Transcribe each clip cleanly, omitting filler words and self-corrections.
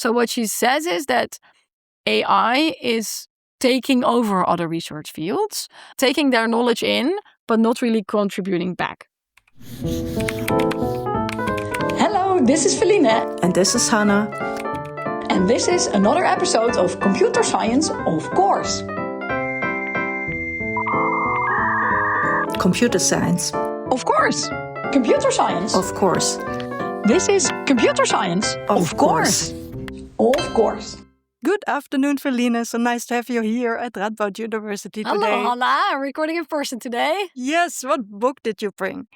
So what she says is that AI is taking over other research fields, taking their knowledge in, but not really contributing back. Hello, this is Felienne. And this is Hanna. And this is another episode of Computer Science, of course. Computer science. Of course. Computer science. Of course. This is Computer Science, Of course. Of course. Good afternoon, Felienne. So nice to have you here at Radboud University today. Hello, Hanna. I'm recording in person today. Yes, what book did you bring?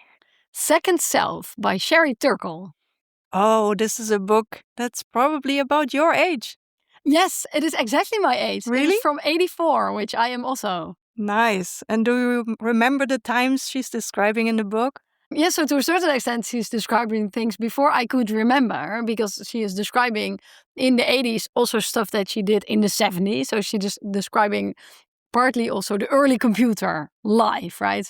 Second Self by Sherry Turkle. Oh, this is a book that's probably about your age. Yes, it is exactly my age. Really? It is from 84, which I am also. Nice. And do you remember the times she's describing in the book? Yeah, so to a certain extent, she's describing things before I could remember, because she is describing in the 80s also stuff that she did in the 70s. So she's just describing partly also the early computer life, right?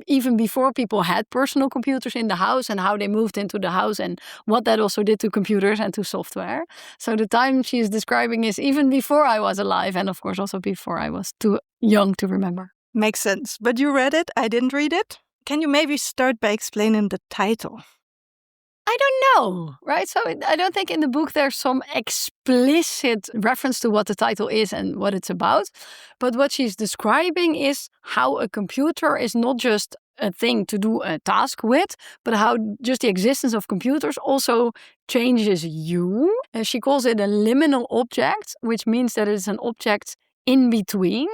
Even before people had personal computers in the house and how they moved into the house and what that also did to computers and to software. So the time she is describing is even before I was alive, and of course also before I was too young to remember. Makes sense. But you read it. I didn't read it. Can you maybe start by explaining the title? I don't know, right? So I don't think in the book there's some explicit reference to what the title is and what it's about. But what she's describing is how a computer is not just a thing to do a task with, but how just the existence of computers also changes you. And she calls it a liminal object, which means that it's an object in between.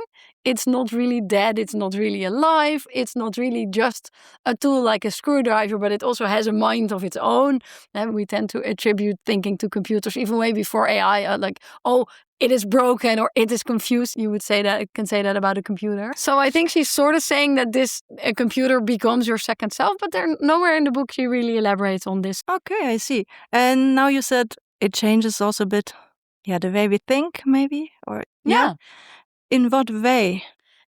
It's not really dead, it's not really alive, it's not really just a tool like a screwdriver, but it also has a mind of its own. And we tend to attribute thinking to computers even way before AI, like, oh, it is broken or it is confused. You would say that, can say that about a computer. So I think she's sort of saying that a computer becomes your second self, but there nowhere in the book she really elaborates on this. Okay, I see. And now you said it changes also a bit, the way we think, maybe? Or Yeah. In what way?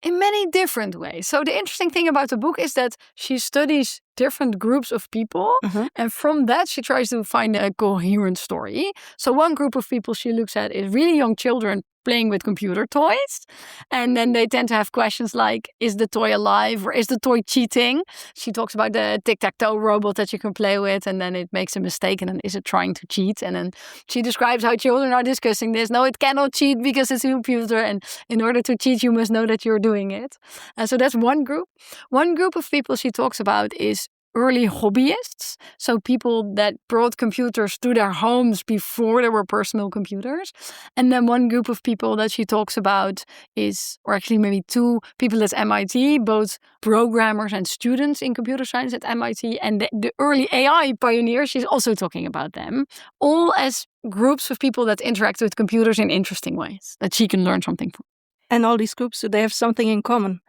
In many different ways. So the interesting thing about the book is that she studies different groups of people, and from that she tries to find a coherent story. So one group of people she looks at is really young children playing with computer toys, and then they tend to have questions like, is the toy alive or is the toy cheating? She talks about the tic-tac-toe robot that you can play with, and then it makes a mistake, and then is it trying to cheat? And then she describes how children are discussing this. No, it cannot cheat because it's a computer, and in order to cheat you must know that you're doing it. And so that's one group. One group of people she talks about is early hobbyists, so people that brought computers to their homes before there were personal computers. And then one group of people that she talks about is, or actually maybe two people at MIT, both programmers and students in computer science at MIT, and the early AI pioneers, she's also talking about them, all as groups of people that interact with computers in interesting ways, that she can learn something from. And all these groups, do they have something in common?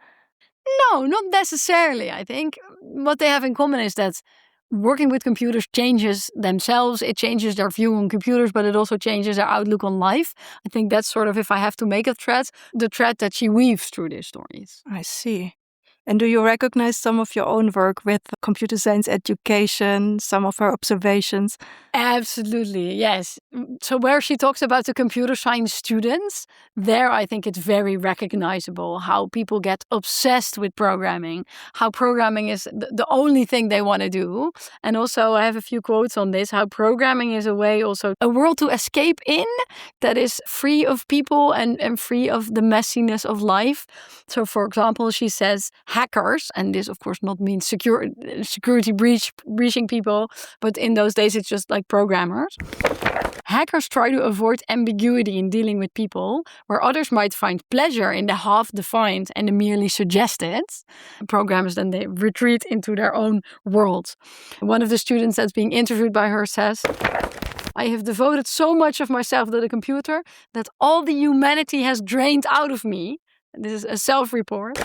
No, not necessarily. I think what they have in common is that working with computers changes themselves. It changes their view on computers, but it also changes their outlook on life. I think that's sort of, if I have to make a thread, the thread that she weaves through these stories. I see. And do you recognize some of your own work with computer science education, some of her observations? Absolutely, yes. So where she talks about the computer science students, there I think it's very recognizable how people get obsessed with programming, how programming is the only thing they want to do. And also I have a few quotes on this, how programming is a way also, a world to escape in that is free of people and free of the messiness of life. So for example, she says, hackers, and this of course not means security breaching people, but in those days it's just like programmers. Hackers try to avoid ambiguity in dealing with people, where others might find pleasure in the half-defined and the merely suggested. Programmers then they retreat into their own world. One of the students that's being interviewed by her says, I have devoted so much of myself to the computer that all the humanity has drained out of me. This is a self-report.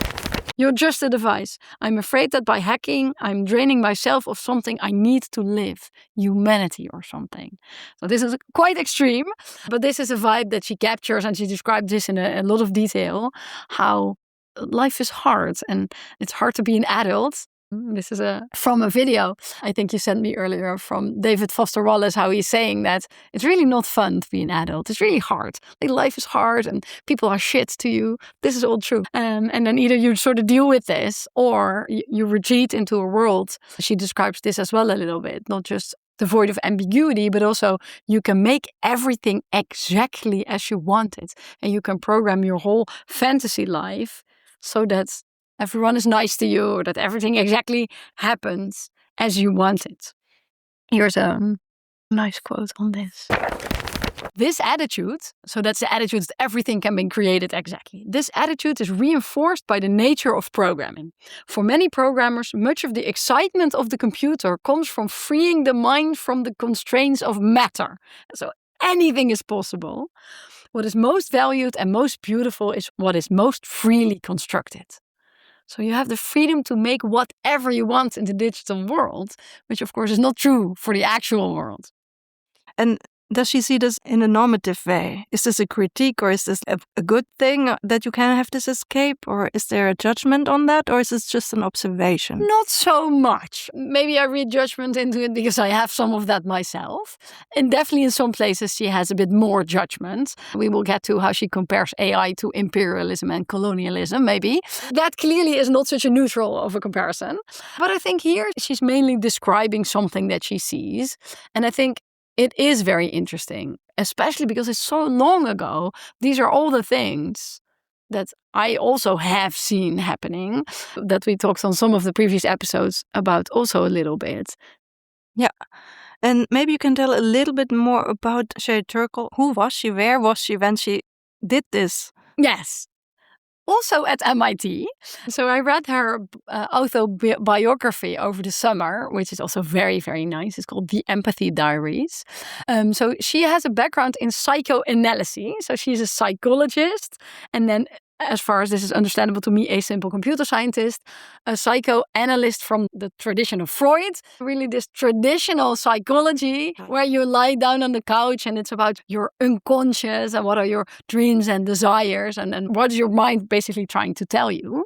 You're just a device. I'm afraid that by hacking, I'm draining myself of something I need to live, humanity or something. So this is quite extreme, but this is a vibe that she captures, and she describes this in a lot of detail, how life is hard and it's hard to be an adult. This is from a video I think you sent me earlier from David Foster Wallace, how he's saying that it's really not fun to be an adult. It's really hard. Like, life is hard and people are shit to you. This is all true. And then either you sort of deal with this or you retreat into a world. She describes this as well a little bit, not just devoid of ambiguity, but also you can make everything exactly as you want it. And you can program your whole fantasy life so that everyone is nice to you or that everything exactly happens as you want it. Here's a nice quote on this. This attitude, so that's the attitude that everything can be created exactly. This attitude is reinforced by the nature of programming. For many programmers, much of the excitement of the computer comes from freeing the mind from the constraints of matter. So anything is possible. What is most valued and most beautiful is what is most freely constructed. So you have the freedom to make whatever you want in the digital world, which of course is not true for the actual world. And does she see this in a normative way? Is this a critique, or is this a good thing that you can have this escape? Or is there a judgment on that? Or is this just an observation? Not so much. Maybe I read judgment into it because I have some of that myself. And definitely in some places she has a bit more judgment. We will get to how she compares AI to imperialism and colonialism, maybe. That clearly is not such a neutral of a comparison. But I think here she's mainly describing something that she sees. And I think it is very interesting, especially because it's so long ago. These are all the things that I also have seen happening, that we talked on some of the previous episodes about also a little bit. Yeah. And maybe you can tell a little bit more about Sherry Turkle. Who was she? Where was she when she did this? Yes. Also at MIT. So I read her autobiography over the summer, which is also very, very nice. It's called The Empathy Diaries. So she has a background in psychoanalysis. So she's a psychologist. And then, as far as this is understandable to me, a simple computer scientist, a psychoanalyst from the tradition of Freud. Really this traditional psychology where you lie down on the couch and it's about your unconscious and what are your dreams and desires and what is your mind basically trying to tell you.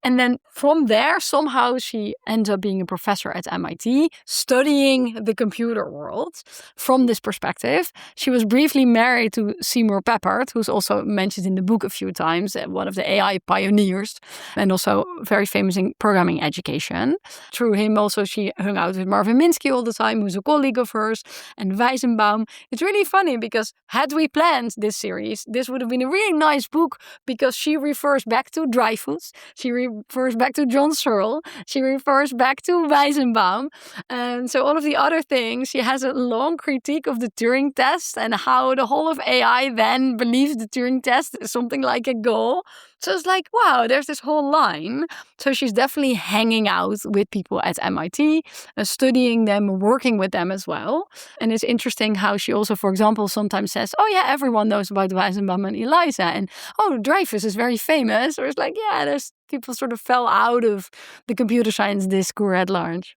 And then from there, somehow she ends up being a professor at MIT, studying the computer world from this perspective. She was briefly married to Seymour Papert, who's also mentioned in the book a few times, one of the AI pioneers, and also very famous in programming education. Through him also she hung out with Marvin Minsky all the time, who's a colleague of hers, and Weizenbaum. It's really funny because had we planned this series, this would have been a really nice book because she refers back to Dreyfus, she refers back to John Searle, she refers back to Weizenbaum, and so all of the other things. She has a long critique of the Turing test and how the whole of AI then believes the Turing test is something like a goal. So it's like, wow, there's this whole line. So she's definitely hanging out with people at MIT, studying them, working with them as well. And it's interesting how she also, for example, sometimes says, oh yeah, everyone knows about Weizenbaum and Eliza. And oh, Dreyfus is very famous. Or it's like, yeah, there's people sort of fell out of the computer science discourse at large.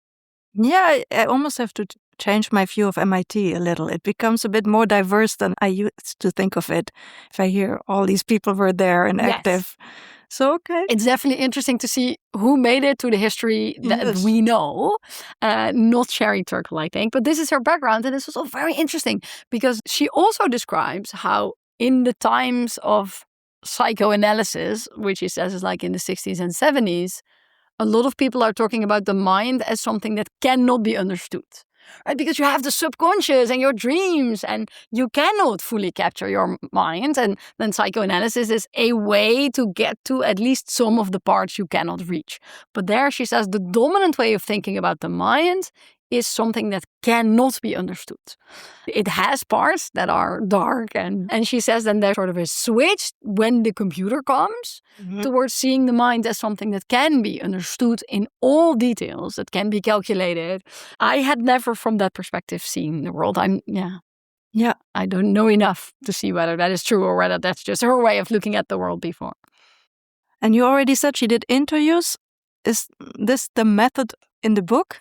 Yeah, I almost have to change my view of MIT a little. It becomes a bit more diverse than I used to think of it. If I hear all these people were there and active. So, okay. It's definitely interesting to see who made it to the history that we know. Not Sherry Turkle, I think. But this is her background. And this was all very interesting because she also describes how in the times of psychoanalysis, which she says is like in the 60s and 70s, a lot of people are talking about the mind as something that cannot be understood. Right? Because you have the subconscious and your dreams and you cannot fully capture your mind. And then psychoanalysis is a way to get to at least some of the parts you cannot reach. But there she says the dominant way of thinking about the mind is something that cannot be understood. It has parts that are dark and she says then there's sort of a switch when the computer comes towards seeing the mind as something that can be understood in all details, that can be calculated. I had never from that perspective seen the world. I don't know enough to see whether that is true or whether that's just her way of looking at the world before. And you already said she did interviews. Is this the method in the book?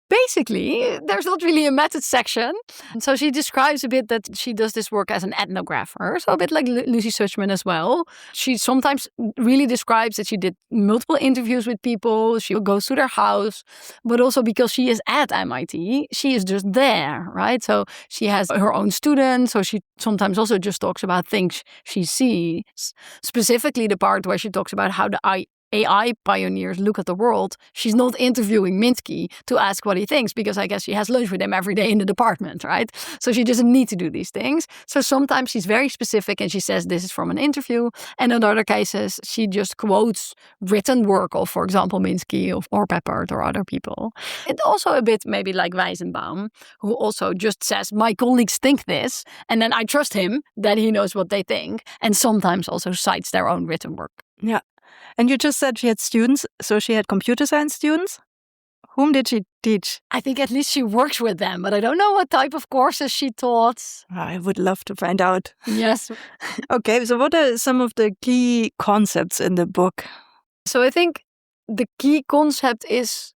basically, there's not really a method section. And so she describes a bit that she does this work as an ethnographer, so a bit like Lucy Suchman as well. She sometimes really describes that she did multiple interviews with people. She goes to their house, but also because she is at MIT, she is just there, right? So she has her own students, so she sometimes also just talks about things she sees. Specifically, the part where she talks about how the AI pioneers look at the world. She's not interviewing Minsky to ask what he thinks because I guess she has lunch with him every day in the department, right? So she doesn't need to do these things. So sometimes she's very specific and she says this is from an interview. And in other cases, she just quotes written work of, for example, Minsky or Peppard or other people. It's also a bit maybe like Weizenbaum, who also just says, my colleagues think this. And then I trust him that he knows what they think. And sometimes also cites their own written work. Yeah. And you just said she had students, so she had computer science students? Whom did she teach? I think at least she works with them, but I don't know what type of courses she taught. I would love to find out. Yes. Okay, so what are some of the key concepts in the book? So I think the key concept is,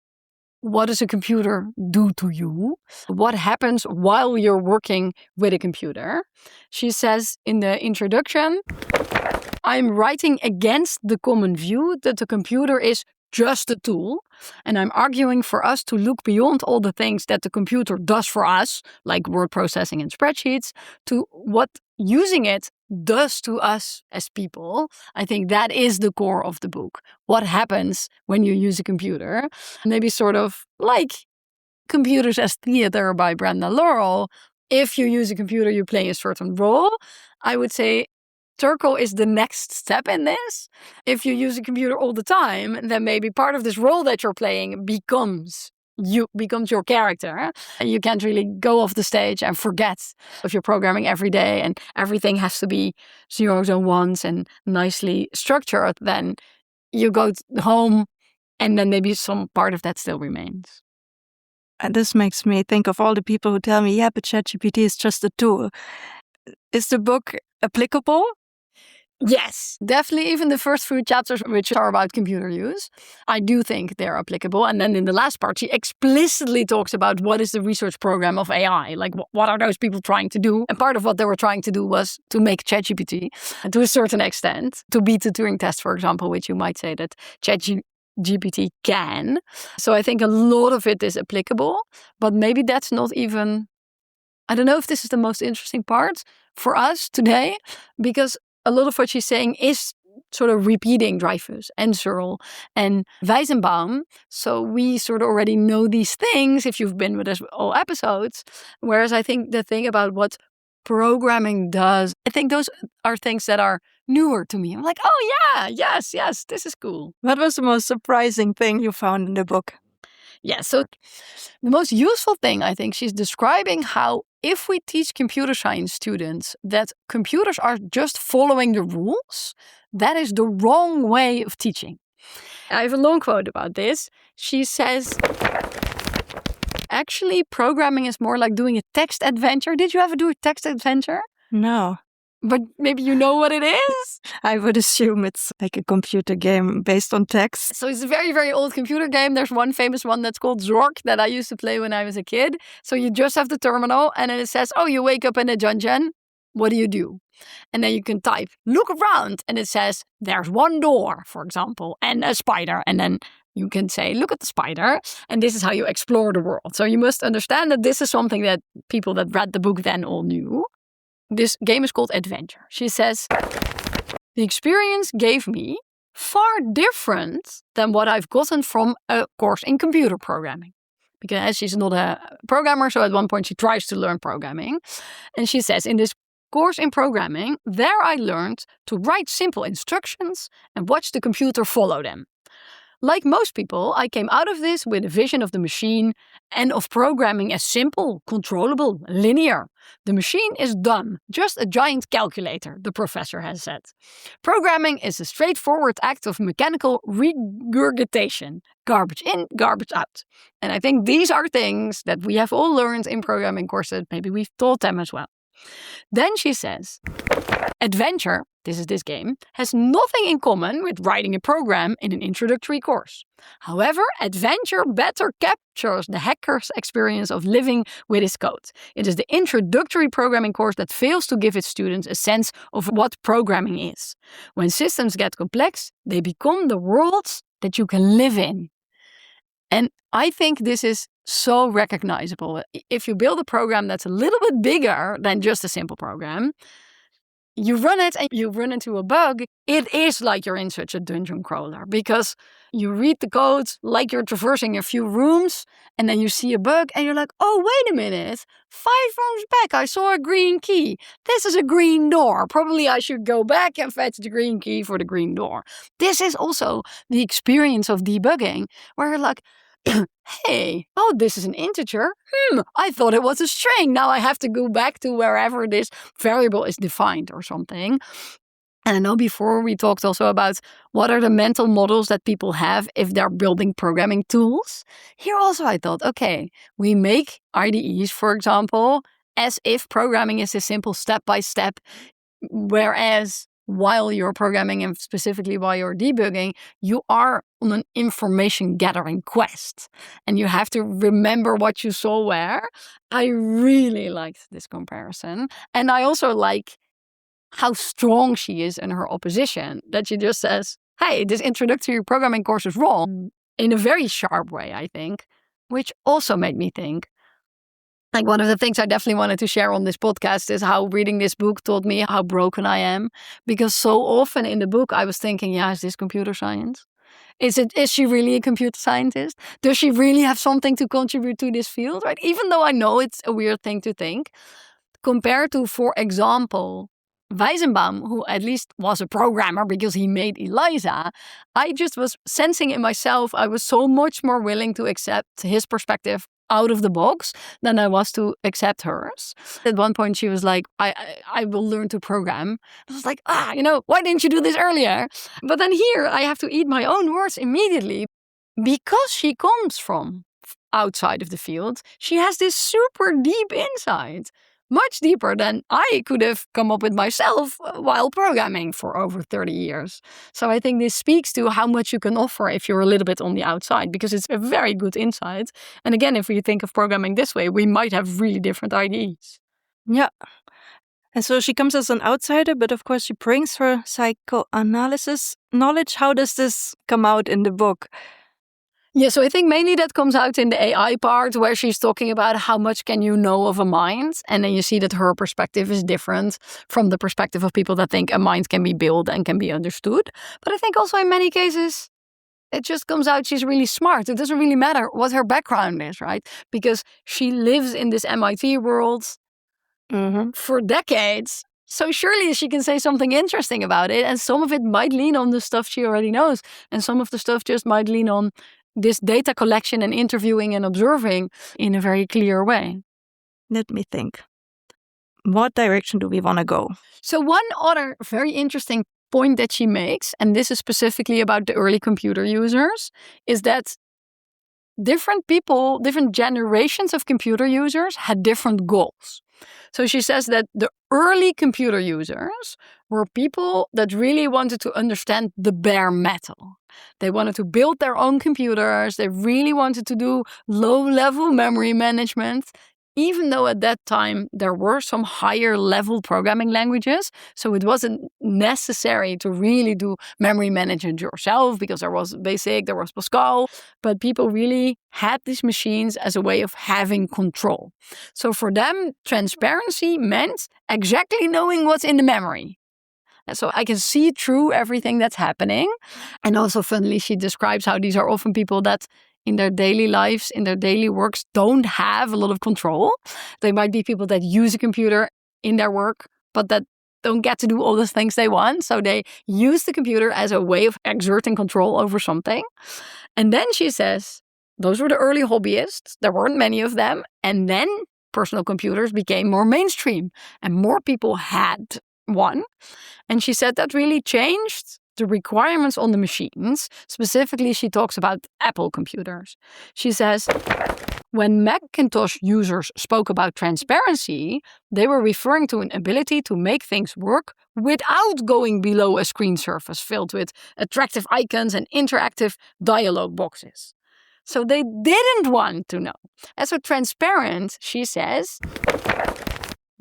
what does a computer do to you? What happens while you're working with a computer? She says in the introduction, I'm writing against the common view that the computer is just a tool, and I'm arguing for us to look beyond all the things that the computer does for us, like word processing and spreadsheets, to what using it does to us as people. I think that is the core of the book. What happens when you use a computer? Maybe sort of like Computers as Theater by Brenda Laurel. If you use a computer, you play a certain role. I would say Turkle is the next step in this. If you use a computer all the time, then maybe part of this role that you're playing becomes your character. You can't really go off the stage and forget if you're programming every day and everything has to be zeros and ones and nicely structured. Then you go home and then maybe some part of that still remains. And this makes me think of all the people who tell me, yeah, but ChatGPT is just a tool. Is the book applicable? Yes, definitely. Even the first few chapters, which are about computer use, I do think they're applicable. And then in the last part, she explicitly talks about what is the research program of AI. Like, what are those people trying to do? And part of what they were trying to do was to make ChatGPT, to a certain extent, to beat the Turing test, for example, which you might say that ChatGPT can. So I think a lot of it is applicable, but maybe that's not even, I don't know if this is the most interesting part for us today, because a lot of what she's saying is sort of repeating Dreyfus and Searle and Weizenbaum. So we sort of already know these things if you've been with us all episodes. Whereas I think the thing about what programming does, I think those are things that are newer to me. I'm like, oh yeah, yes, this is cool. What was the most surprising thing you found in the book? Yeah, so the most useful thing, I think, she's describing how if we teach computer science students that computers are just following the rules, that is the wrong way of teaching. I have a long quote about this. She says, actually, programming is more like doing a text adventure. Did you ever do a text adventure? No. But maybe you know what it is? I would assume it's like a computer game based on text. So it's a very, very old computer game. There's one famous one that's called Zork that I used to play when I was a kid. So you just have the terminal and then it says, oh, you wake up in a dungeon. What do you do? And then you can type, look around. And it says, there's one door, for example, and a spider. And then you can say, look at the spider. And this is how you explore the world. So you must understand that this is something that people that read the book then all knew. This game is called Adventure. She says, the experience gave me far different than what I've gotten from a course in computer programming. Because she's not a programmer, so at one point she tries to learn programming. And she says, in this course in programming, there I learned to write simple instructions and watch the computer follow them. Like most people, I came out of this with a vision of the machine and of programming as simple, controllable, linear. The machine is dumb, just a giant calculator, the professor has said. Programming is a straightforward act of mechanical regurgitation. Garbage in, garbage out. And I think these are things that we have all learned in programming courses. Maybe we've taught them as well. Then she says, adventure this is this game, has nothing in common with writing a program in an introductory course. However, Adventure better captures the hacker's experience of living with his code. It is the introductory programming course that fails to give its students a sense of what programming is. When systems get complex, they become the worlds that you can live in. And I think this is so recognizable. If you build a program that's a little bit bigger than just a simple program, you run it and you run into a bug, it is like you're in such a dungeon crawler because you read the code like you're traversing a few rooms and then you see a bug and you're like, oh, wait a minute, 5 rooms back, I saw a green key. This is a green door. Probably I should go back and fetch the green key for the green door. This is also the experience of debugging where you're like, hey, oh, this is an integer. I thought it was a string. Now I have to go back to wherever this variable is defined or something. And I know before we talked also about what are the mental models that people have if they're building programming tools. Here also I thought, okay, we make IDEs, for example, as if programming is a simple step-by-step, whereas while you're programming and specifically while you're debugging, you are on an information gathering quest and you have to remember what you saw where. I really liked this comparison. And I also like how strong she is in her opposition, that she just says, hey, this introductory programming course is wrong in a very sharp way, I think, which also made me think, like one of the things I definitely wanted to share on this podcast is how reading this book taught me how broken I am. Because so often in the book, I was thinking, yeah, is this computer science? Is she really a computer scientist? Does she really have something to contribute to this field? Right? Even though I know it's a weird thing to think, compared to, for example, Weizenbaum, who at least was a programmer because he made ELIZA, I just was sensing in myself I was so much more willing to accept his perspective out of the box than I was to accept hers. At one point she was like, I will learn to program. I was like, why didn't you do this earlier? But then here I have to eat my own words immediately because she comes from outside of the field. She has this super deep insight, much deeper than I could have come up with myself while programming for over 30 years. So I think this speaks to how much you can offer if you're a little bit on the outside, because it's a very good insight. And again, if we think of programming this way, we might have really different ideas. Yeah. And so she comes as an outsider, but of course she brings her psychoanalysis knowledge. How does this come out in the book? Yeah, so I think mainly that comes out in the AI part where she's talking about how much can you know of a mind. And then you see that her perspective is different from the perspective of people that think a mind can be built and can be understood. But I think also in many cases, it just comes out she's really smart. It doesn't really matter what her background is, right? Because she lives in this MIT world for decades. So surely she can say something interesting about it. And some of it might lean on the stuff she already knows. And some of the stuff just might lean on this data collection and interviewing and observing in a very clear way. Let me think. What direction do we want to go? So one other very interesting point that she makes, and this is specifically about the early computer users, is that different people, different generations of computer users had different goals. So she says that the early computer users were people that really wanted to understand the bare metal. They wanted to build their own computers. They really wanted to do low-level memory management, even though at that time there were some higher level programming languages. So it wasn't necessary to really do memory management yourself because there was BASIC, there was Pascal, but people really had these machines as a way of having control. So for them, transparency meant exactly knowing what's in the memory. And so I can see through everything that's happening. And also, funnily, she describes how these are often people that in their daily lives, in their daily works, don't have a lot of control. They might be people that use a computer in their work, but that don't get to do all the things they want. So they use the computer as a way of exerting control over something. And then she says, those were the early hobbyists. There weren't many of them. And then personal computers became more mainstream and more people had one. And she said that really changed the requirements on the machines. Specifically, she talks about Apple computers. She says, when Macintosh users spoke about transparency, they were referring to an ability to make things work without going below a screen surface filled with attractive icons and interactive dialog boxes. So they didn't want to know. And so transparent, she says,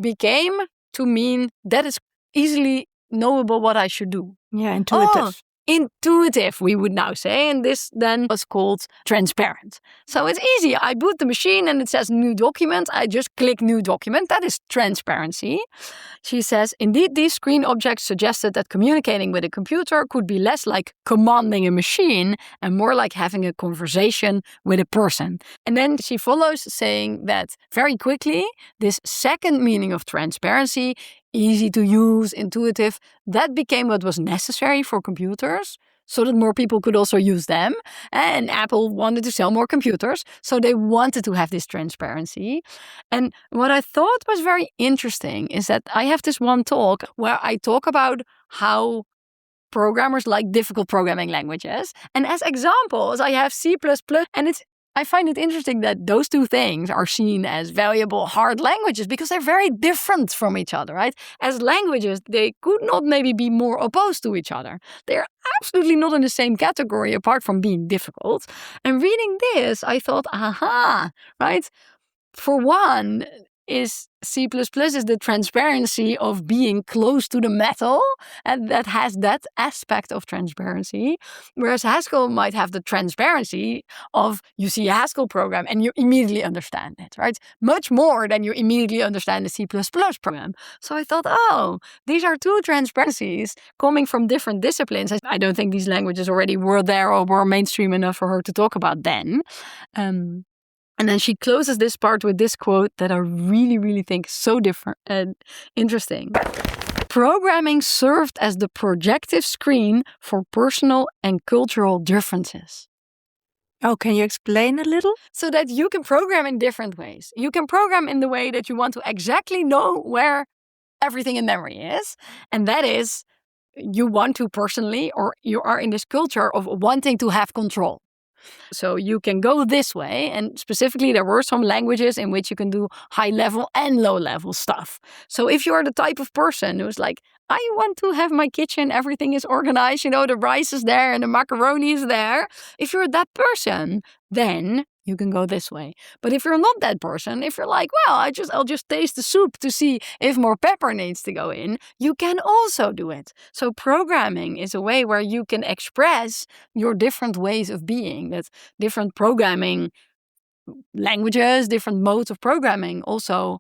became to mean that it's easily knowable what I should do. Yeah, intuitive. Intuitive, we would now say, and this then was called transparent. So it's easy. I boot the machine and it says new document. I just click new document. That is transparency. She says, indeed, these screen objects suggested that communicating with a computer could be less like commanding a machine and more like having a conversation with a person. And then she follows saying that very quickly, this second meaning of transparency, easy to use, intuitive, that became what was necessary for computers so that more people could also use them. And Apple wanted to sell more computers, so they wanted to have this transparency. And what I thought was very interesting is that I have this one talk where I talk about how programmers like difficult programming languages. And as examples, I have C++, and I find it interesting that those two things are seen as valuable hard languages because they're very different from each other, right? As languages, they could not maybe be more opposed to each other. They're absolutely not in the same category apart from being difficult. And reading this, I thought, aha, right? For one, is C++ is the transparency of being close to the metal, and that has that aspect of transparency, whereas Haskell might have the transparency of you see a Haskell program and you immediately understand it, right? Much more than you immediately understand the C++ program. So I thought, oh, these are two transparencies coming from different disciplines. I don't think these languages already were there or were mainstream enough for her to talk about then. And then she closes this part with this quote that I really, really think is so different and interesting. Programming served as the projective screen for personal and cultural differences. Oh, can you explain a little? So that you can program in different ways. You can program in the way that you want to exactly know where everything in memory is. And that is, you want to personally, or you are in this culture of wanting to have control. So you can go this way, and specifically there were some languages in which you can do high level and low level stuff. So if you are the type of person who's like, I want to have my kitchen, everything is organized, the rice is there and the macaroni is there. If you're that person, then you can go this way. But if you're not that person, if you're like, well, I'll just taste the soup to see if more pepper needs to go in, you can also do it. So programming is a way where you can express your different ways of being. That different programming languages, different modes of programming also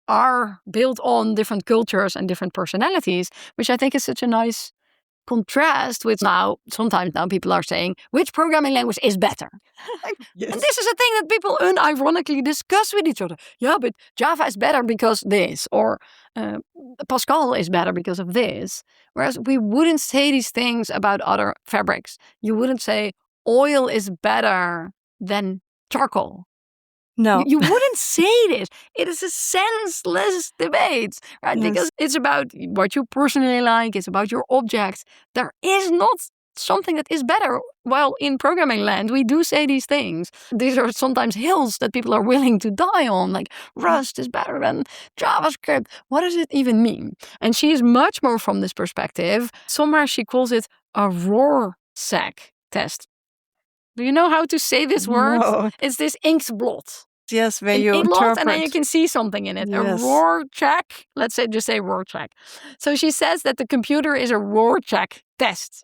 are built on different cultures and different personalities, which I think is such a nice contrast with sometimes now people are saying, which programming language is better? Yes. And this is a thing that people unironically discuss with each other. Yeah, but Java is better because this, or Pascal is better because of this. Whereas we wouldn't say these things about other fabrics. You wouldn't say oil is better than charcoal. No. You wouldn't say this. It is a senseless debate, right? Yes. Because it's about what you personally like. It's about your objects. There is not something that is better. While in programming land, we do say these things. These are sometimes hills that people are willing to die on, like Rust is better than JavaScript. What does it even mean? And she is much more from this perspective. Somewhere she calls it a Rorschach test. Do you know how to say this word? No. It's this inked blot. Yes, where you interpret. And then you can see something in it. Yes. A Rorschach. Let's say, just say Rorschach. So she says that the computer is a Rorschach test.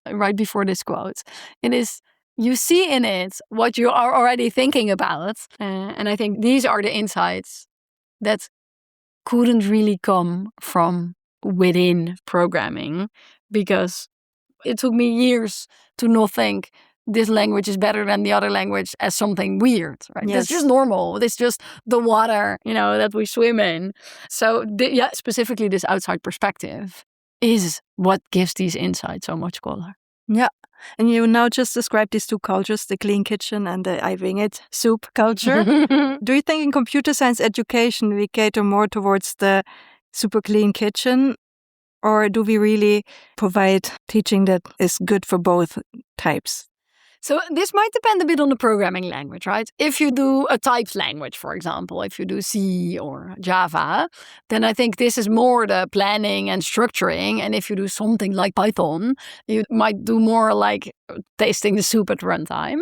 Right before this quote. It is, you see in it what you are already thinking about. And I think these are the insights that couldn't really come from within programming, because it took me years to not think this language is better than the other language as something weird, right? Yes. It's just normal. It's just the water, that we swim in. So, specifically this outside perspective is what gives these insights so much color. Yeah. And you now just described these two cultures, the clean kitchen and the I wing it soup culture. Do you think in computer science education we cater more towards the super clean kitchen Or do we really provide teaching that is good for both types? So this might depend a bit on the programming language, right? If you do a typed language, for example, if you do C or Java, then I think this is more the planning and structuring. And if you do something like Python, you might do more like tasting the soup at runtime.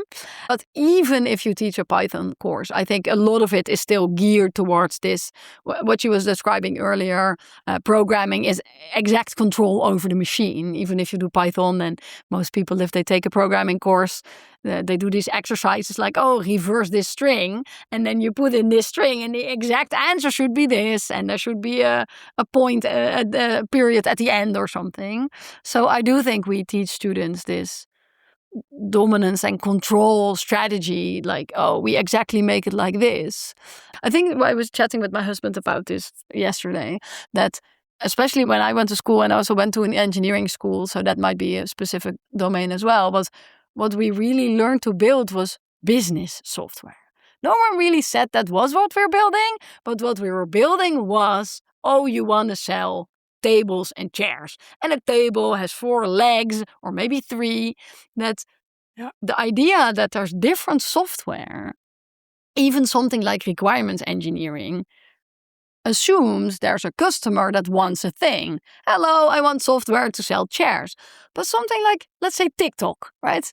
But even if you teach a Python course, I think a lot of it is still geared towards this, what you was describing earlier. Programming is exact control over the machine. Even if you do Python, and most people, if they take a programming course, they do these exercises like, oh, reverse this string, and then you put in this string, and the exact answer should be this, and there should be a point, a period at the end or something. So I do think we teach students this dominance and control strategy, like, oh, we exactly make it like this. I think I was chatting with my husband about this yesterday, that especially when I went to school, and I also went to an engineering school, so that might be a specific domain as well, but what we really learned to build was business software. No one really said that was what we're building, but what we were building was, oh, you want to sell tables and chairs, and a table has 4 legs or maybe 3. That's the idea that there's different software, even something like requirements engineering, assumes there's a customer that wants a thing. Hello, I want software to sell chairs. But something like, let's say, TikTok, right?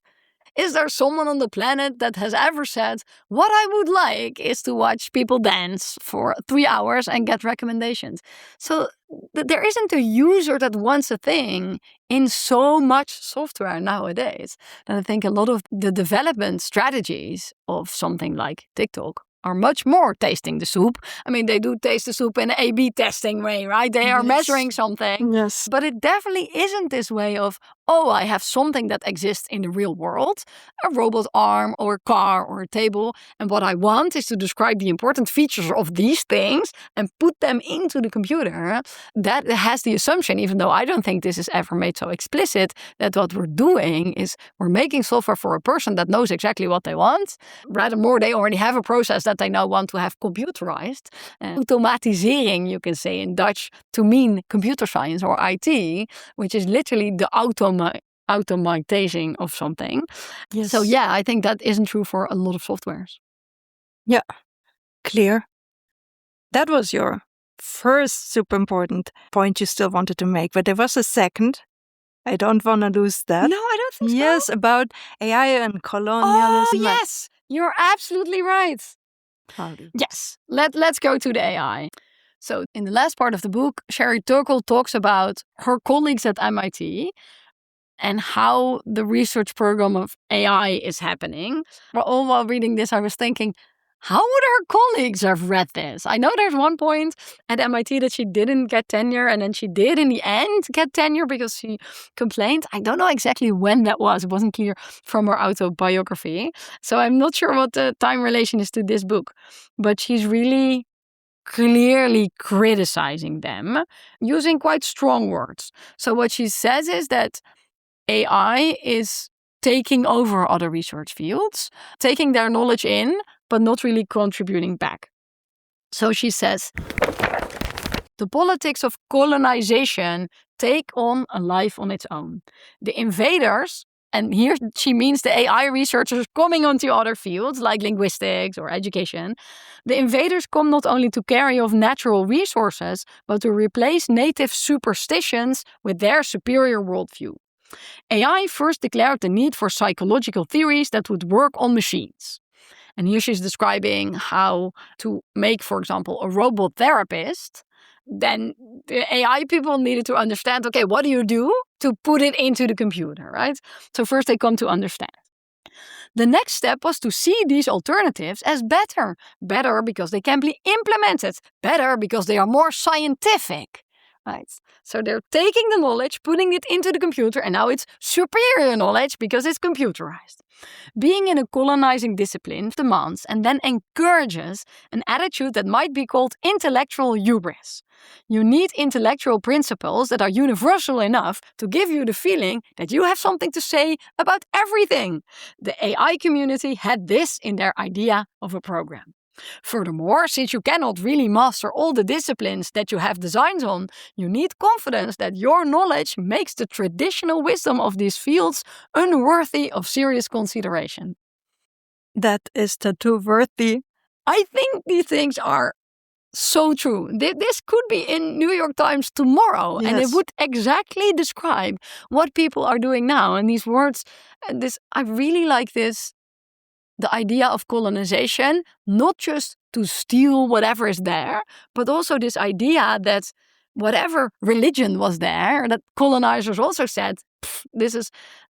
Is there someone on the planet that has ever said, what I would like is to watch people dance for 3 hours and get recommendations? So there isn't a user that wants a thing in so much software nowadays. And I think a lot of the development strategies of something like TikTok are much more tasting the soup. I mean, they do taste the soup in an A/B testing way, right? They are measuring something. Yes. But it definitely isn't this way of, oh, I have something that exists in the real world, a robot arm or a car or a table, and what I want is to describe the important features of these things and put them into the computer. That has the assumption, even though I don't think this is ever made so explicit, that what we're doing is we're making software for a person that knows exactly what they want. Rather more, they already have a process that they now want to have computerized. Automatisering, you can say in Dutch, to mean computer science or IT, which is literally the automatizing of something. Yes. So yeah, I think that isn't true for a lot of softwares. Yeah, clear. That was your first super important point you still wanted to make, but there was a second. I don't want to lose that. No, I don't think so. Yes, about AI and colonialism. Oh, yes, you're absolutely right. Yes, let's go to the AI. So in the last part of the book, Sherry Turkle talks about her colleagues at MIT and how the research program of AI is happening. Well, all while reading this, I was thinking, how would her colleagues have read this? I know there's one point at MIT that she didn't get tenure, and then she did in the end get tenure because she complained. I don't know exactly when that was. It wasn't clear from her autobiography. So I'm not sure what the time relation is to this book. But she's really clearly criticizing them using quite strong words. So what she says is that AI is taking over other research fields, taking their knowledge in, but not really contributing back. So she says, the politics of colonization take on a life on its own. The invaders, and here she means the AI researchers coming onto other fields like linguistics or education, the invaders come not only to carry off natural resources, but to replace native superstitions with their superior worldview. AI first declared the need for psychological theories that would work on machines. And here she's describing how to make, for example, a robot therapist. Then the AI people needed to understand, okay, what do you do to put it into the computer, right? So first they come to understand. The next step was to see these alternatives as better. Better because they can be implemented. Better because they are more scientific. Right. So they're taking the knowledge, putting it into the computer, and now it's superior knowledge because it's computerized. Being in a colonizing discipline demands and then encourages an attitude that might be called intellectual hubris. You need intellectual principles that are universal enough to give you the feeling that you have something to say about everything. The AI community had this in their idea of a program. Furthermore, since you cannot really master all the disciplines that you have designs on, you need confidence that your knowledge makes the traditional wisdom of these fields unworthy of serious consideration. That is tattoo worthy. I think these things are so true. This could be in New York Times tomorrow, and it Yes. would exactly describe what people are doing now. And these words, and this, I really like this, the idea of colonization, not just to steal whatever is there, but also this idea that whatever religion was there, that colonizers also said, this is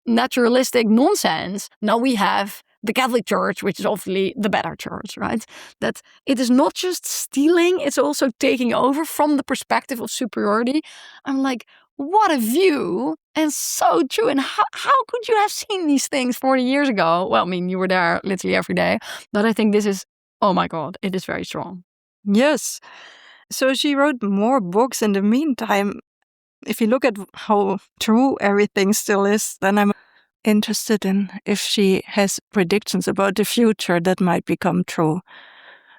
naturalistic nonsense. Now we have the Catholic Church, which is obviously the better church, right? That it is not just stealing, it's also taking over from the perspective of superiority. I'm like, what a view, and so true. And how could you have seen these things 40 years ago? Well, I mean, you were there literally every day. But I think this is, oh my God, it is very strong. Yes. So she wrote more books in the meantime. If you look at how true everything still is, then I'm interested in if she has predictions about the future that might become true.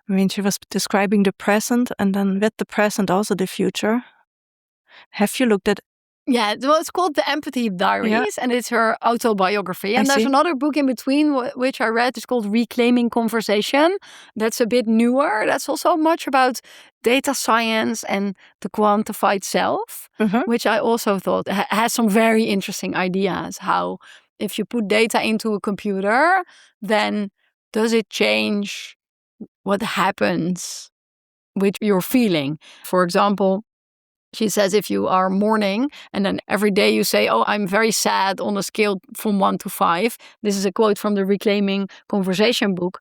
I mean, she was describing the present and then with the present also the future. Have you looked at? Yeah, well, it's called The Empathy Diaries, and it's her autobiography. And there's another book in between which I read. It's called Reclaiming Conversation. That's a bit newer. That's also much about data science and the quantified self, which I also thought has some very interesting ideas. How if you put data into a computer, then does it change what happens with your feeling? For example, she says if you are mourning and then every day you say, oh, I'm very sad on a scale from 1 to 5. This is a quote from the Reclaiming Conversation book.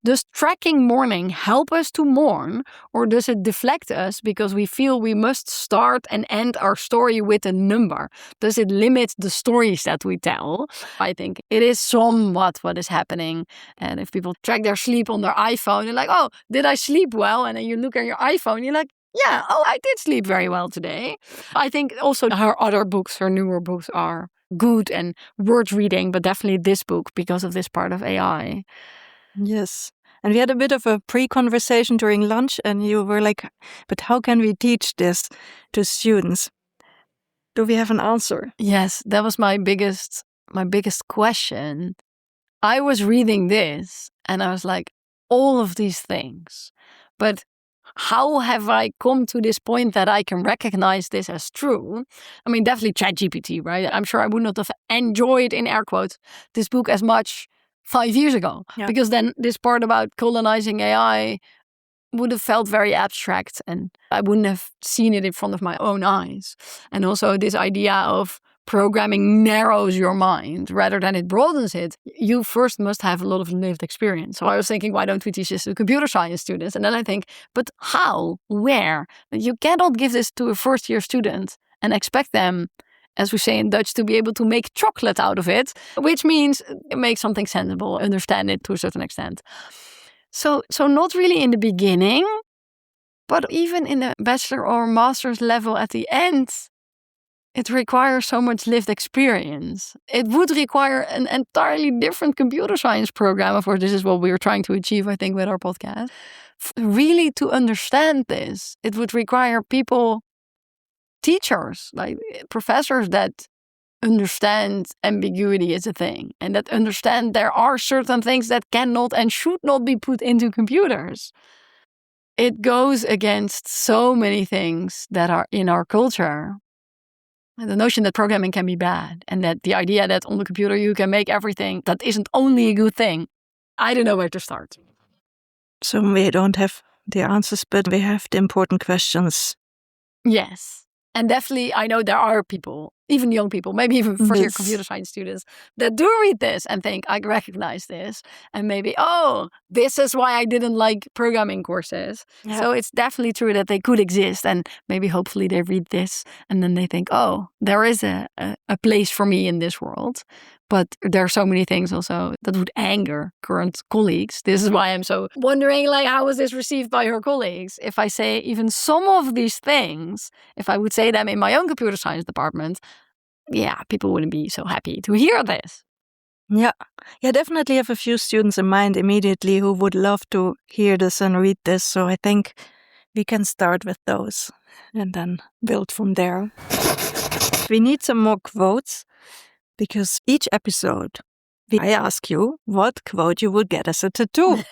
Does tracking mourning help us to mourn, or does it deflect us because we feel we must start and end our story with a number? Does it limit the stories that we tell? I think it is somewhat what is happening. And if people track their sleep on their iPhone, they're like, oh, did I sleep well? And then you look at your iPhone, you're like, yeah, oh, I did sleep very well today. I think also her other books, her newer books, are good and worth reading, but definitely this book because of this part of AI. Yes. And we had a bit of a pre-conversation during lunch, and you were like, but how can we teach this to students? Do we have an answer? Yes, that was my biggest question. I was reading this and I was like, all of these things, but how have I come to this point that I can recognize this as true? I mean, definitely ChatGPT, right? I'm sure I would not have enjoyed, in air quotes, this book as much 5 years ago. Yeah. Because then this part about colonizing AI would have felt very abstract and I wouldn't have seen it in front of my own eyes. And also this idea of programming narrows your mind rather than it broadens it. You first must have a lot of lived experience. So I was thinking, why don't we teach this to computer science students? And then I think, but how? Where? You cannot give this to a first-year student and expect them, as we say in Dutch, to be able to make chocolate out of it, which means make something sensible, understand it to a certain extent. So not really in the beginning, but even in the bachelor or master's level at the end, it requires so much lived experience. It would require an entirely different computer science program. Of course, this is what we are trying to achieve, I think, with our podcast. Really, to understand this, it would require people, teachers, like professors that understand ambiguity is a thing and that understand there are certain things that cannot and should not be put into computers. It goes against so many things that are in our culture. The notion that programming can be bad and that the idea that on the computer you can make everything, that isn't only a good thing. I don't know where to start. So we don't have the answers, but we have the important questions. Yes. And definitely, I know there are people, even young people, maybe even first-year Yes. computer science students, that do read this and think, I recognize this. And maybe, oh, this is why I didn't like programming courses. Yeah. So it's definitely true that they could exist. And maybe hopefully they read this and then they think, oh, there is a place for me in this world. But there are so many things also that would anger current colleagues. This is why I'm so wondering, like, how was this received by her colleagues? If I say even some of these things, if I would say them in my own computer science department, yeah, people wouldn't be so happy to hear this. Yeah, Yeah, definitely have a few students in mind immediately who would love to hear this and read this. So I think we can start with those and then build from there. We need some more quotes because each episode I ask you what quote you would get as a tattoo.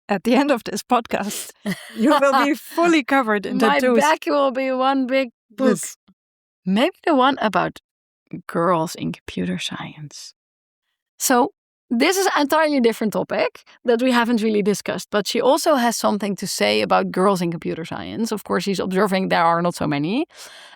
At the end of this podcast, you will be fully covered in tattoos. My back will be one big book. Yes. Maybe the one about girls in computer science. So this is an entirely different topic that we haven't really discussed, but she also has something to say about girls in computer science. Of course, she's observing there are not so many.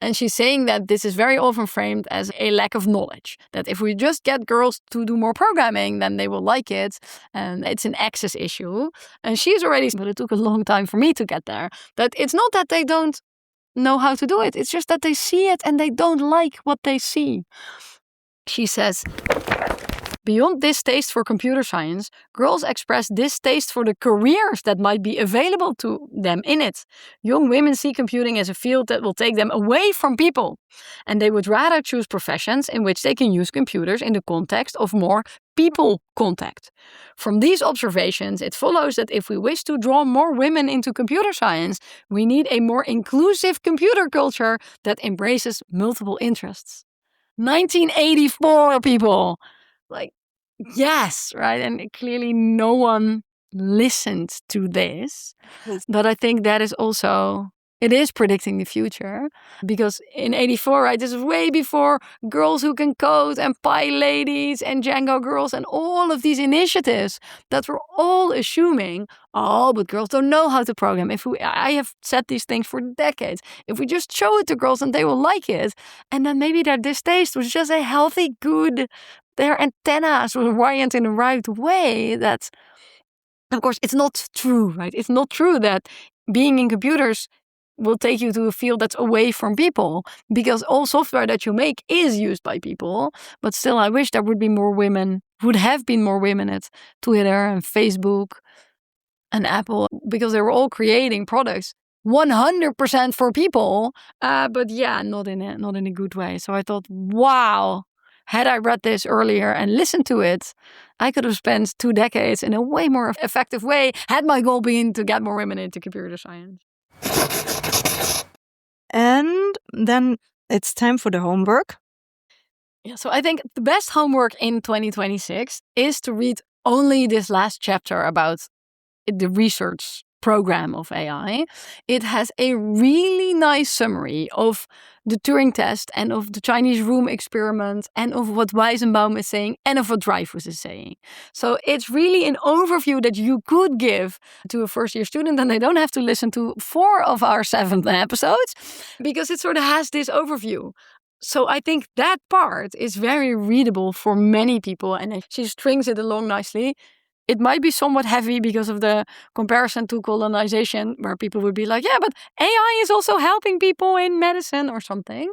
And she's saying that this is very often framed as a lack of knowledge, that if we just get girls to do more programming, then they will like it. And it's an access issue. And she's already, but it took a long time for me to get there, that it's not that they don't know how to do it. It's just that they see it and they don't like what they see. She says, beyond distaste for computer science, girls express distaste for the careers that might be available to them in it. Young women see computing as a field that will take them away from people, and they would rather choose professions in which they can use computers in the context of more people contact. From these observations, it follows that if we wish to draw more women into computer science, we need a more inclusive computer culture that embraces multiple interests. 1984, people! Like, yes, right? And clearly no one listened to this. Yes. But I think that is also, it is predicting the future. Because in 84, right, this is way before Girls Who Can Code and Pi Ladies and Django Girls and all of these initiatives that were all assuming, oh, but girls don't know how to program. I have said these things for decades. If we just show it to girls and they will like it, and then maybe their distaste was just a healthy, good, their antennas were wired in the right way. That, of course, it's not true, right? It's not true that being in computers will take you to a field that's away from people, because all software that you make is used by people. But still, I wish there would have been more women at Twitter and Facebook and Apple, because they were all creating products 100% for people. But yeah, not in a good way. So I thought, wow, had I read this earlier and listened to it, I could have spent 2 decades in a way more effective way, had my goal been to get more women into computer science. And then it's time for the homework. Yeah, so I think the best homework in 2026 is to read only this last chapter about the research program of AI. It has a really nice summary of the Turing test and of the Chinese room experiment and of what Weizenbaum is saying and of what Dreyfus is saying. So it's really an overview that you could give to a first-year student, and they don't have to listen to 4 of our 7 episodes, because it sort of has this overview. So I think that part is very readable for many people, and she strings it along nicely. It might be somewhat heavy because of the comparison to colonization, where people would be like, yeah, but AI is also helping people in medicine or something.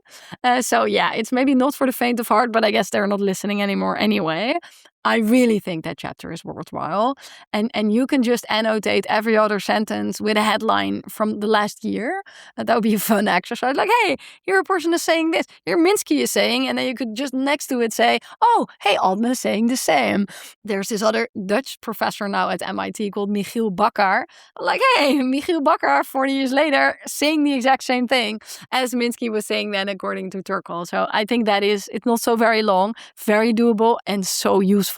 So yeah, it's maybe not for the faint of heart, but I guess they're not listening anymore anyway. I really think that chapter is worthwhile. And you can just annotate every other sentence with a headline from the last year. That would be a fun exercise. Like, hey, here a person is saying this, here Minsky is saying, and then you could just next to it say, oh, hey, Altman is saying the same. There's this other Dutch professor now at MIT called Michiel Bakker. Like, hey, Michiel Bakker, 40 years later, saying the exact same thing as Minsky was saying then, according to Turkle. So I think it's not so very long, very doable, and so useful.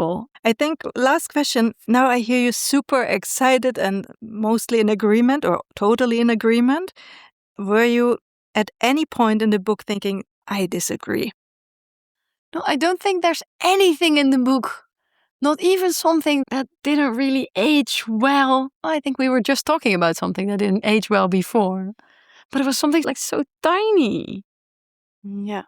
I think last question. Now I hear you super excited and mostly in agreement or totally in agreement. Were you at any point in the book thinking, I disagree? No, I don't think there's anything in the book, not even something that didn't really age well. I think we were just talking about something that didn't age well before, but it was something like so tiny. Yeah.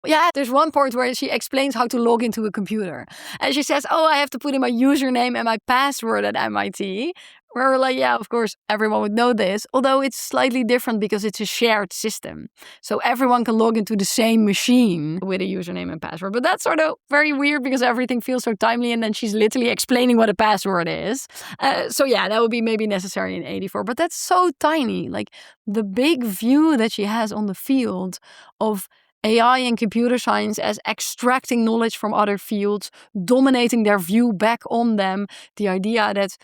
Yeah, there's one point where she explains how to log into a computer. And she says, oh, I have to put in my username and my password at MIT. Where we're like, yeah, of course, everyone would know this. Although it's slightly different because it's a shared system. So everyone can log into the same machine with a username and password. But that's sort of very weird because everything feels so timely. And then she's literally explaining what a password is. So yeah, that would be maybe necessary in 84. But that's so tiny. Like the big view that she has on the field of AI and computer science as extracting knowledge from other fields, dominating their view back on them. The idea that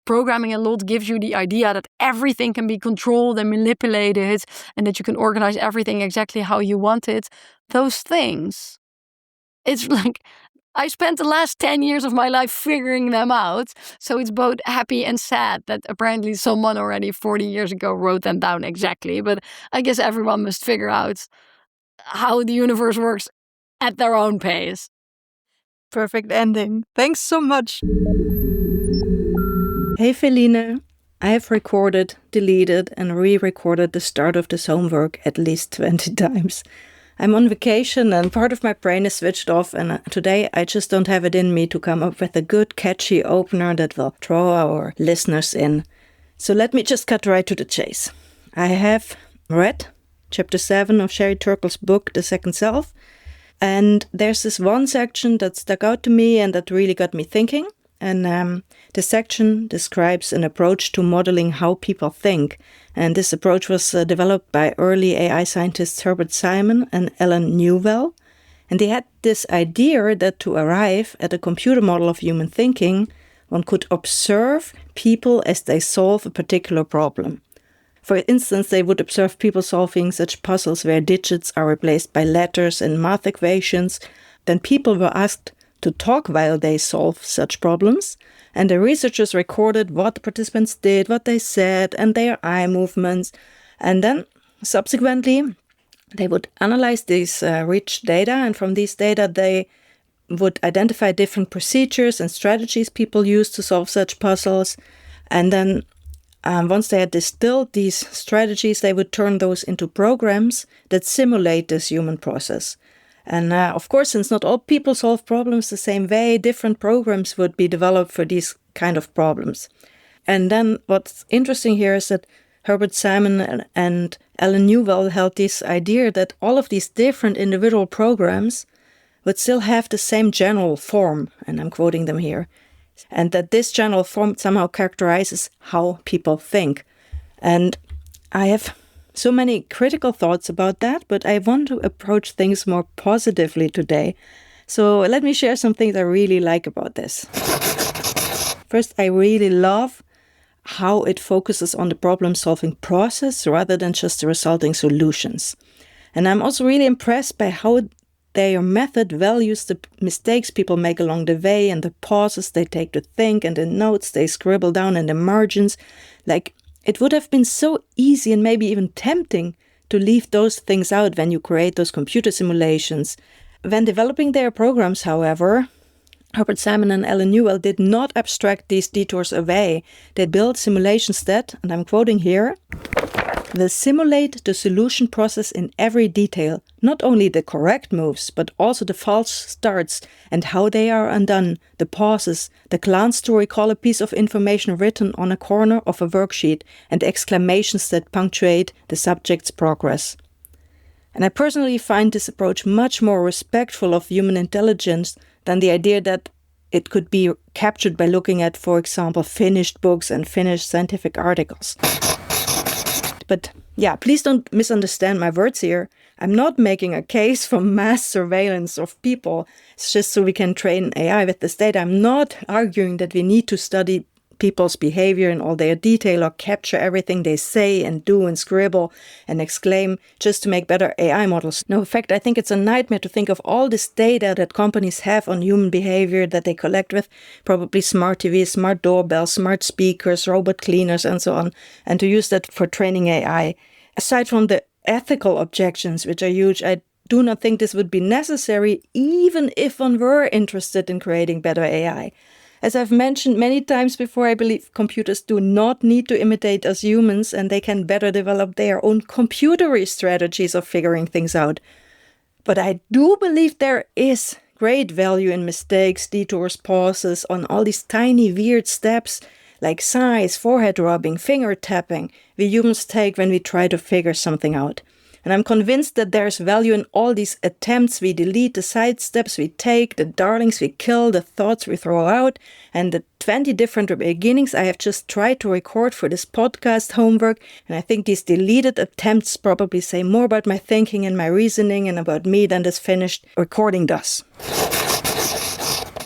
programming a lot gives you the idea that everything can be controlled and manipulated and that you can organize everything exactly how you want it. Those things. It's like I spent the last 10 years of my life figuring them out. So it's both happy and sad that apparently someone already 40 years ago wrote them down exactly. But I guess everyone must figure out how the universe works at their own pace. Perfect ending. Thanks so much. Hey Felienne, I have recorded, deleted and re-recorded the start of this homework at least 20 times. I'm on vacation and part of my brain is switched off, and today I just don't have it in me to come up with a good catchy opener that will draw our listeners in. So let me just cut right to the chase. I have read chapter 7 of Sherry Turkle's book, The Second Self, and there's this one section that stuck out to me and that really got me thinking. And the section describes an approach to modeling how people think. And this approach was developed by early AI scientists Herbert Simon and Alan Newell. And they had this idea that to arrive at a computer model of human thinking, one could observe people as they solve a particular problem. For instance, they would observe people solving such puzzles where digits are replaced by letters in math equations. Then people were asked to talk while they solve such problems, and the researchers recorded what the participants did, what they said, and their eye movements. And then, subsequently, they would analyze these rich data, and from these data they would identify different procedures and strategies people use to solve such puzzles. And then, once they had distilled these strategies, they would turn those into programs that simulate this human process. And of course, since not all people solve problems the same way, different programs would be developed for these kind of problems. And then what's interesting here is that Herbert Simon and Alan Newell held this idea that all of these different individual programs would still have the same general form, and I'm quoting them here, and that this general form somehow characterizes how people think. And I have so many critical thoughts about that, but I want to approach things more positively today. So let me share some things I really like about this. First, I really love how it focuses on the problem-solving process rather than just the resulting solutions. And I'm also really impressed by how their method values the mistakes people make along the way and the pauses they take to think and the notes they scribble down in the margins. Like, it would have been so easy and maybe even tempting to leave those things out when you create those computer simulations. When developing their programs, however, Herbert Simon and Alan Newell did not abstract these detours away. They built simulations that, and I'm quoting here, will simulate the solution process in every detail, not only the correct moves, but also the false starts and how they are undone, the pauses, the glance to recall a piece of information written on a corner of a worksheet, and exclamations that punctuate the subject's progress. And I personally find this approach much more respectful of human intelligence than the idea that it could be captured by looking at, for example, finished books and finished scientific articles. But yeah, please don't misunderstand my words here. I'm not making a case for mass surveillance of people. It's just so we can train AI with this data. I'm not arguing that we need to study people's behavior in all their detail or capture everything they say and do and scribble and exclaim just to make better AI models. No, in fact, I think it's a nightmare to think of all this data that companies have on human behavior that they collect with probably smart TVs, smart doorbells, smart speakers, robot cleaners, and so on, and to use that for training AI. Aside from the ethical objections, which are huge, I do not think this would be necessary even if one were interested in creating better AI. As I've mentioned many times before, I believe computers do not need to imitate us humans, and they can better develop their own computery strategies of figuring things out. But I do believe there is great value in mistakes, detours, pauses, on all these tiny weird steps like sighs, forehead rubbing, finger tapping we humans take when we try to figure something out. And I'm convinced that there's value in all these attempts we delete, the sidesteps we take, the darlings we kill, the thoughts we throw out, and the 20 different beginnings I have just tried to record for this podcast homework. And I think these deleted attempts probably say more about my thinking and my reasoning and about me than this finished recording does.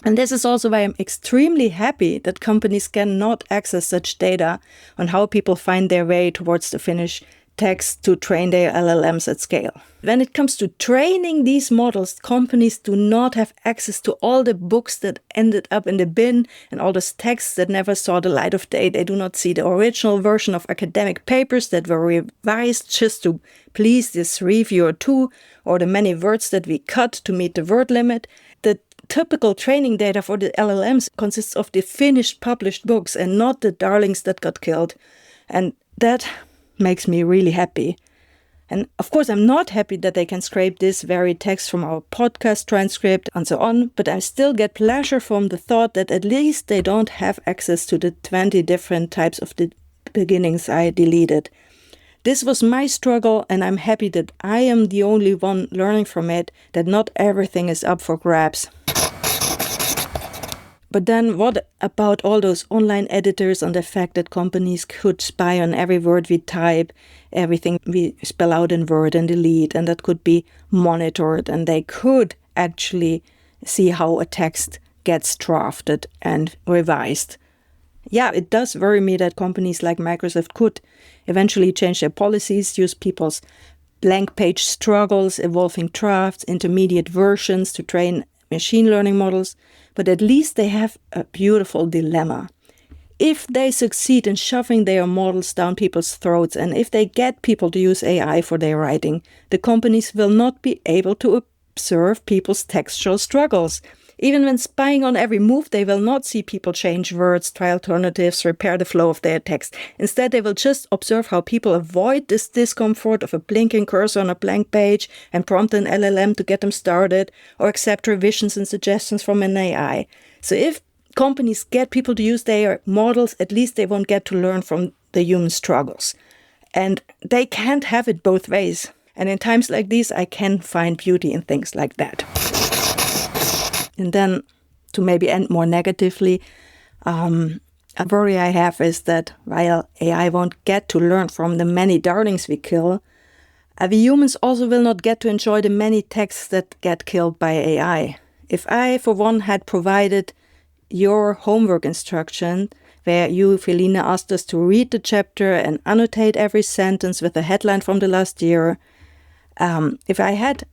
And this is also why I'm extremely happy that companies cannot access such data on how people find their way towards the finished text to train their LLMs at scale. When it comes to training these models, companies do not have access to all the books that ended up in the bin and all those texts that never saw the light of day. They do not see the original version of academic papers that were revised just to please this reviewer too, or the many words that we cut to meet the word limit. The typical training data for the LLMs consists of the finished published books and not the darlings that got killed. And that makes me really happy. And of course, I'm not happy that they can scrape this very text from our podcast transcript and so on, but I still get pleasure from the thought that at least they don't have access to the 20 different types of the beginnings I deleted. This was my struggle, and I'm happy that I am the only one learning from it, that not everything is up for grabs. But then what about all those online editors and the fact that companies could spy on every word we type, everything we spell out in Word and delete, and that could be monitored, and they could actually see how a text gets drafted and revised. Yeah, it does worry me that companies like Microsoft could eventually change their policies, use people's blank page struggles, evolving drafts, intermediate versions to train machine learning models, but at least they have a beautiful dilemma. If they succeed in shoving their models down people's throats, and if they get people to use AI for their writing, the companies will not be able to observe people's textual struggles. Even when spying on every move, they will not see people change words, try alternatives, repair the flow of their text. Instead, they will just observe how people avoid this discomfort of a blinking cursor on a blank page and prompt an LLM to get them started, or accept revisions and suggestions from an AI. So if companies get people to use their models, at least they won't get to learn from the human struggles. And they can't have it both ways. And in times like these, I can find beauty in things like that. And then, to maybe end more negatively, a worry I have is that while AI won't get to learn from the many darlings we kill, we humans also will not get to enjoy the many texts that get killed by AI. If I, for one, had provided your homework instruction, where you, Felienne, asked us to read the chapter and annotate every sentence with a headline from the last year, if I had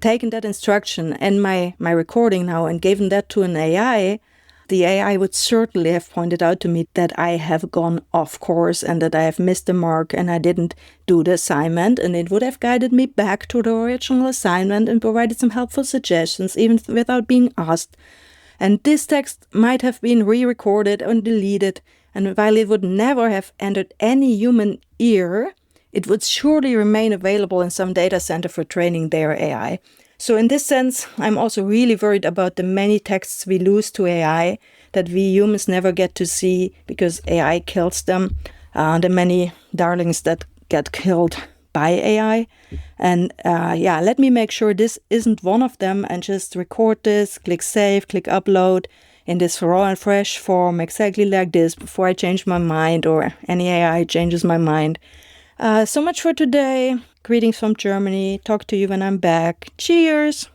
taken that instruction and my recording now and given that to an AI, the AI would certainly have pointed out to me that I have gone off course and that I have missed the mark and I didn't do the assignment, and it would have guided me back to the original assignment and provided some helpful suggestions even without being asked. And this text might have been re-recorded and deleted, and while it would never have entered any human ear, it would surely remain available in some data center for training their AI. So in this sense, I'm also really worried about the many texts we lose to AI that we humans never get to see because AI kills them, the many darlings that get killed by AI. And let me make sure this isn't one of them and just record this, click save, click upload in this raw and fresh form, exactly like this, before I change my mind or any AI changes my mind. So much for today. Greetings from Germany. Talk to you when I'm back. Cheers!